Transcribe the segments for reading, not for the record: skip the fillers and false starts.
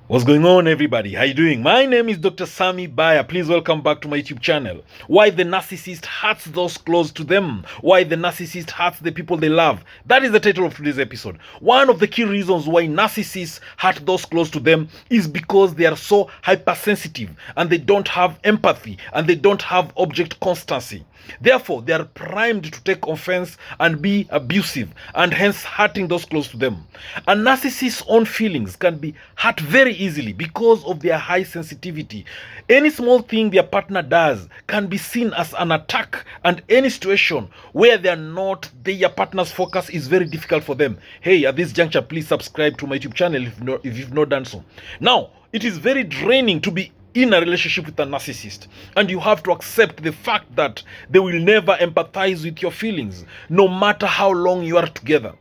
What's going on, everybody? How you doing? My name is Doctorsammybaya. Please welcome back to my YouTube channel. Why the narcissist hurts those close to them. Why the narcissist hurts the people they love. That is the title of today's episode. One of the key reasons why narcissists hurt those close to them is because they are so hypersensitive and they don't have empathy and they don't have object constancy. Therefore, they are primed to take offense and be abusive, and hence hurting those close to them. A narcissist's own feelings can be hurt very easily because of their high sensitivity. Any small thing their partner does can be seen as an attack, and any situation where they are not their partner's focus is very difficult for them. Hey, at this juncture, please subscribe to my YouTube channel if you've not done so. Now, it is very draining to be in a relationship with a narcissist, and you have to accept the fact that they will never empathize with your feelings, no matter how long you are together.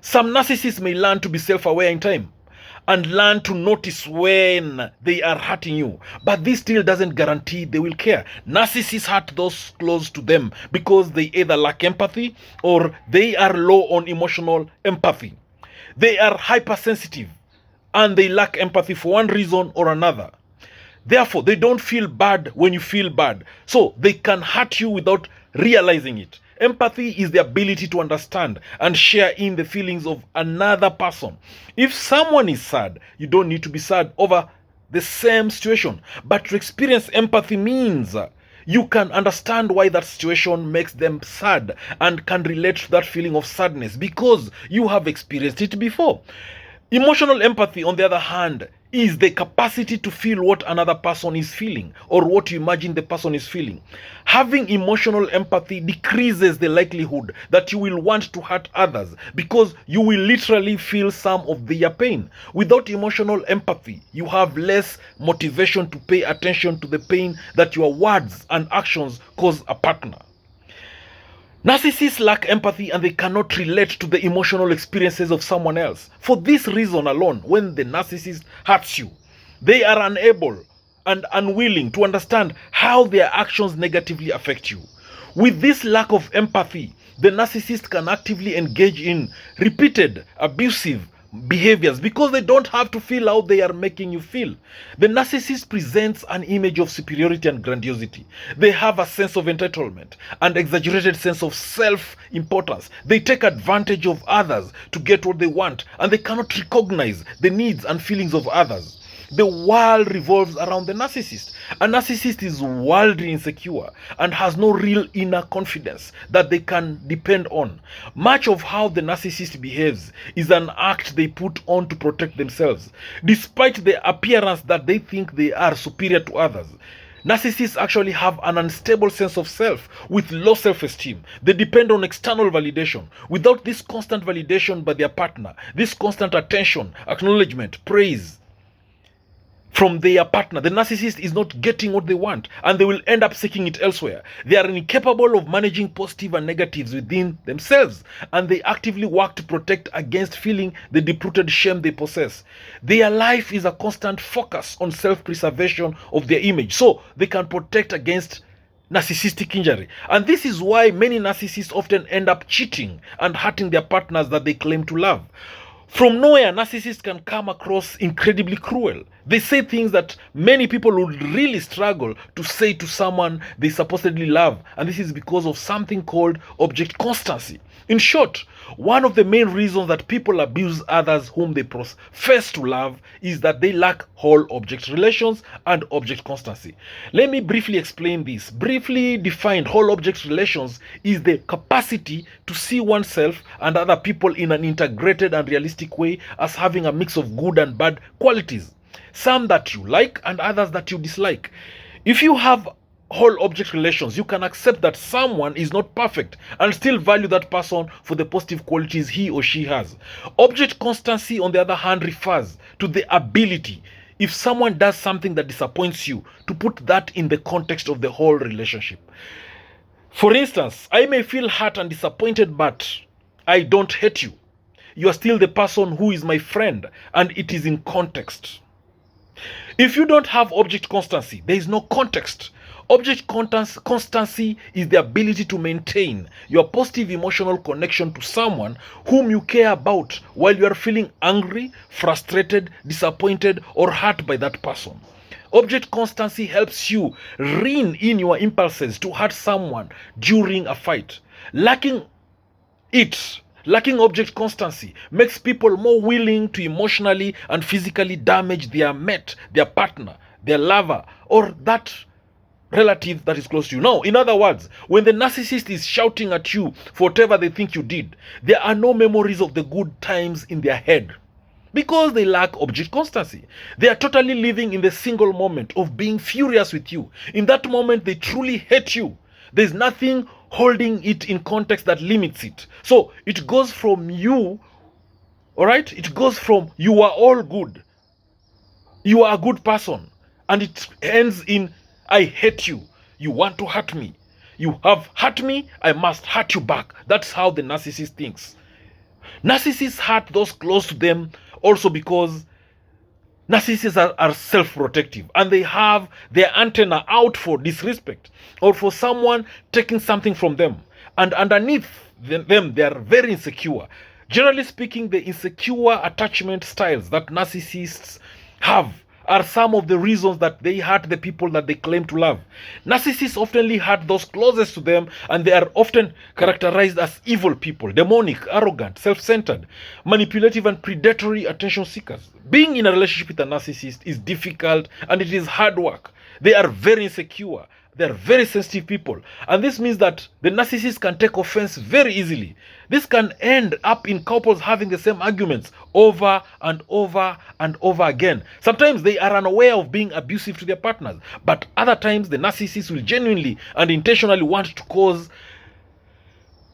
Some narcissists may learn to be self-aware in time and learn to notice when they are hurting you, but this still doesn't guarantee they will care. Narcissists hurt those close to them because they either lack empathy or they are low on emotional empathy. They are hypersensitive and they lack empathy for one reason or another. Therefore, they don't feel bad when you feel bad. So they can hurt you without realizing it. Empathy is the ability to understand and share in the feelings of another person. If someone is sad, you don't need to be sad over the same situation. But to experience empathy means you can understand why that situation makes them sad and can relate to that feeling of sadness because you have experienced it before. Emotional empathy, on the other hand, is the capacity to feel what another person is feeling or what you imagine the person is feeling. Having emotional empathy decreases the likelihood that you will want to hurt others because you will literally feel some of their pain. Without emotional empathy, you have less motivation to pay attention to the pain that your words and actions cause a partner. Narcissists lack empathy and they cannot relate to the emotional experiences of someone else. For this reason alone, when the narcissist hurts you, they are unable and unwilling to understand how their actions negatively affect you. With this lack of empathy, the narcissist can actively engage in repeated abusive behaviors because they don't have to feel how they are making you feel. The narcissist presents an image of superiority and grandiosity. They have a sense of entitlement and exaggerated sense of self-importance. They take advantage of others to get what they want, and they cannot recognize the needs and feelings of others. The world revolves around the narcissist. A narcissist is wildly insecure and has no real inner confidence that they can depend on. Much of how the narcissist behaves is an act they put on to protect themselves. Despite the appearance that they think they are superior to others, narcissists actually have an unstable sense of self with low self-esteem. They depend on external validation. Without this constant validation by their partner, this constant attention, acknowledgement, praise from their partner, the narcissist is not getting what they want and they will end up seeking it elsewhere. They are incapable of managing positive and negatives within themselves, and they actively work to protect against feeling the deep-rooted shame they possess. Their life is a constant focus on self-preservation of their image so they can protect against narcissistic injury. And this is why many narcissists often end up cheating and hurting their partners that they claim to love. From nowhere, narcissists can come across incredibly cruel. They say things that many people would really struggle to say to someone they supposedly love, and this is because of something called object constancy. In short, one of the main reasons that people abuse others whom they profess to love is that they lack whole object relations and object constancy. Let me briefly explain this. Briefly defined, whole object relations is the capacity to see oneself and other people in an integrated and realistic way as having a mix of good and bad qualities, some that you like and others that you dislike. If you have whole object relations, you can accept that someone is not perfect and still value that person for the positive qualities he or she has. Object constancy, on the other hand, refers to the ability, if someone does something that disappoints you, to put that in the context of the whole relationship. For instance, I may feel hurt and disappointed, but I don't hate you. You are still the person who is my friend, and it is in context. If you don't have object constancy, there is no context. Constancy is the ability to maintain your positive emotional connection to someone whom you care about while you are feeling angry, frustrated, disappointed, or hurt by that person. Object constancy helps you rein in your impulses to hurt someone during a fight. Lacking object constancy makes people more willing to emotionally and physically damage their mate, their partner, their lover, or that relative that is close to you. Now, in other words, when the narcissist is shouting at you for whatever they think you did, there are no memories of the good times in their head because they lack object constancy. They are totally living in the single moment of being furious with you. In that moment, they truly hate you. There's nothing holding it in context that limits it. So it goes from you, all right? It goes from you are all good, you are a good person, and it ends in I hate you. You want to hurt me. You have hurt me. I must hurt you back. That's how the narcissist thinks. Narcissists hurt those close to them also because narcissists are self-protective and they have their antenna out for disrespect or for someone taking something from them. And underneath them, they are very insecure. Generally speaking, the insecure attachment styles that narcissists have are some of the reasons that they hurt the people that they claim to love. Narcissists often hurt those closest to them, and they are often characterized as evil people, demonic, arrogant, self-centered, manipulative, and predatory attention seekers. Being in a relationship with a narcissist is difficult and it is hard work. They are very insecure. They are very sensitive people. And this means that the narcissist can take offense very easily. This can end up in couples having the same arguments over and over and over again. Sometimes they are unaware of being abusive to their partners, but other times the narcissist will genuinely and intentionally want to cause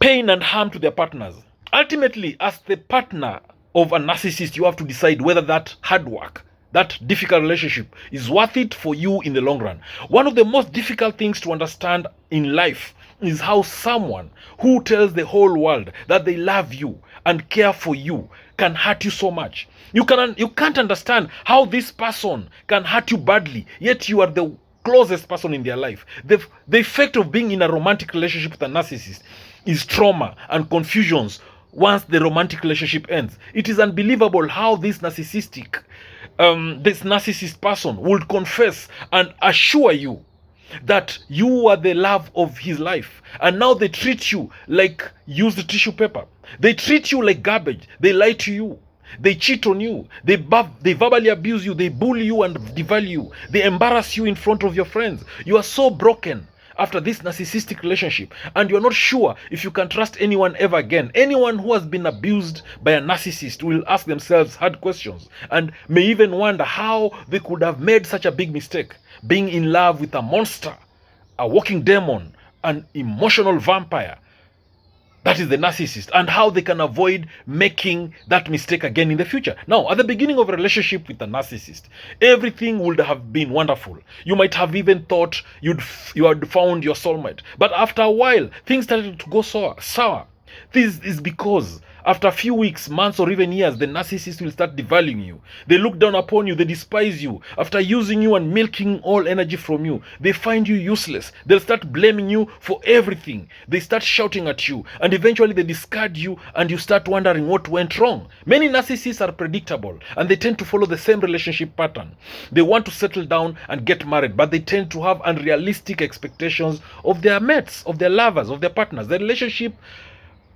pain and harm to their partners. Ultimately, as the partner of a narcissist, you have to decide whether that hard work, that difficult relationship is worth it for you in the long run. One of the most difficult things to understand in life is how someone who tells the whole world that they love you and care for you can hurt you so much. You can't understand how this person can hurt you badly, yet you are the closest person in their life. The effect of being in a romantic relationship with a narcissist is trauma and confusions once the romantic relationship ends. It is unbelievable how this narcissist person would confess and assure you that you are the love of his life, and now they treat you like used tissue paper. They treat you like garbage. They lie to you. They cheat on you. They verbally abuse you. They bully you and devalue you. They embarrass you in front of your friends. You are so broken after this narcissistic relationship, and you're not sure if you can trust anyone ever again. Anyone who has been abused by a narcissist will ask themselves hard questions and may even wonder how they could have made such a big mistake, being in love with a monster, a walking demon, an emotional vampire. That is the narcissist, and how they can avoid making that mistake again in the future. Now, at the beginning of a relationship with a narcissist, everything would have been wonderful. You might have even thought you had found your soulmate. But after a while, things started to go sour. This is because after a few weeks, months, or even years, the narcissist will start devaluing you. They look down upon you. They despise you. After using you and milking all energy from you, they find you useless. They'll start blaming you for everything. They start shouting at you, and eventually they discard you, and you start wondering what went wrong. Many narcissists are predictable, and they tend to follow the same relationship pattern. They want to settle down and get married, but they tend to have unrealistic expectations of their mates, of their lovers, of their partners. The relationship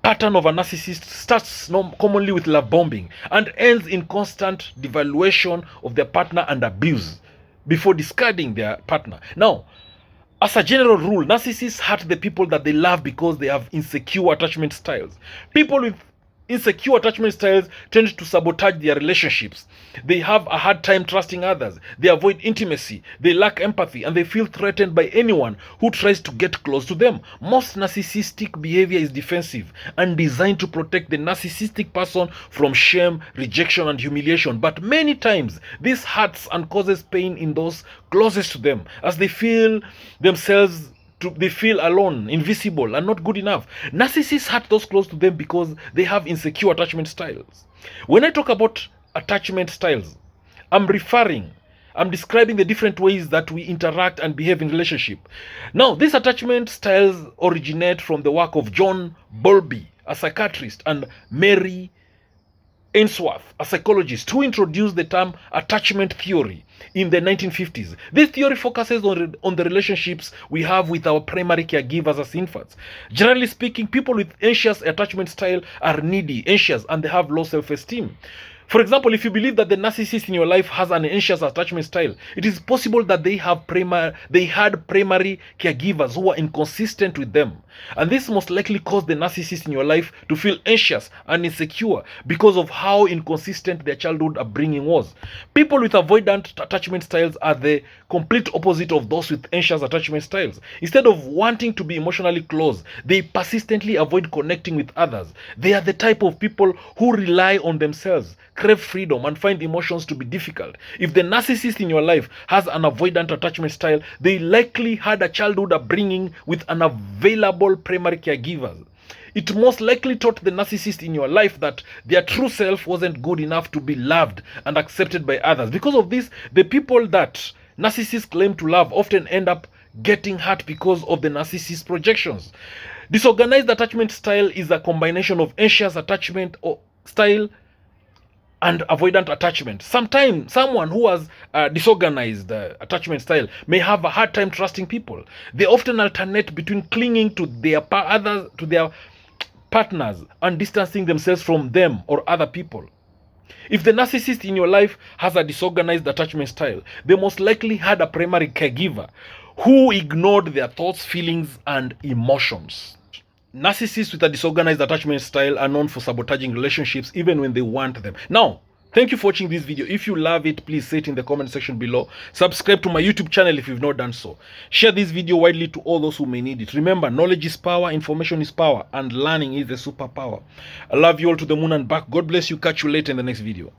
pattern of a narcissist starts commonly with love bombing and ends in constant devaluation of their partner and abuse before discarding their partner. Now, as a general rule, narcissists hurt the people that they love because they have insecure attachment styles. People with insecure attachment styles tend to sabotage their relationships. They have a hard time trusting others. They avoid intimacy. They lack empathy, and they feel threatened by anyone who tries to get close to them. Most narcissistic behavior is defensive and designed to protect the narcissistic person from shame, rejection, and humiliation. But many times, this hurts and causes pain in those closest to them, as they feel they feel alone, invisible, and not good enough. Narcissists hurt those close to them because they have insecure attachment styles. When I talk about attachment styles, I'm I'm describing the different ways that we interact and behave in relationship. Now, these attachment styles originate from the work of John Bowlby, a psychiatrist, and Mary Ainsworth, a psychologist, who introduced the term attachment theory in the 1950s. This theory focuses on the relationships we have with our primary caregivers as infants. Generally speaking, people with anxious attachment style are needy, anxious, and they have low self-esteem. For example, if you believe that the narcissist in your life has an anxious attachment style, it is possible that they had primary caregivers who were inconsistent with them. And this most likely caused the narcissist in your life to feel anxious and insecure because of how inconsistent their childhood upbringing was. People with avoidant attachment styles are the complete opposite of those with anxious attachment styles. Instead of wanting to be emotionally close, they persistently avoid connecting with others. They are the type of people who rely on themselves, crave freedom, and find emotions to be difficult. If the narcissist in your life has an avoidant attachment style, they likely had a childhood upbringing with unavailable primary caregivers. It most likely taught the narcissist in your life that their true self wasn't good enough to be loved and accepted by others. Because of this, the people that narcissists claim to love often end up getting hurt because of the narcissist's projections. Disorganized attachment style is a combination of anxious attachment style and avoidant attachment. Sometimes someone who has disorganized attachment style may have a hard time trusting people. They often alternate between clinging to their partners and distancing themselves from them or other people. If the narcissist in your life has a disorganized attachment style, they most likely had a primary caregiver who ignored their thoughts, feelings, and emotions. Narcissists with a disorganized attachment style are known for sabotaging relationships even when they want them. Now, thank you for watching this video. If you love it, please say it in the comment section below. Subscribe to my YouTube channel if you've not done so. Share this video widely to all those who may need it. Remember, knowledge is power, information is power, and learning is the superpower. I love you all to the moon and back. God bless you. Catch you later in the next video.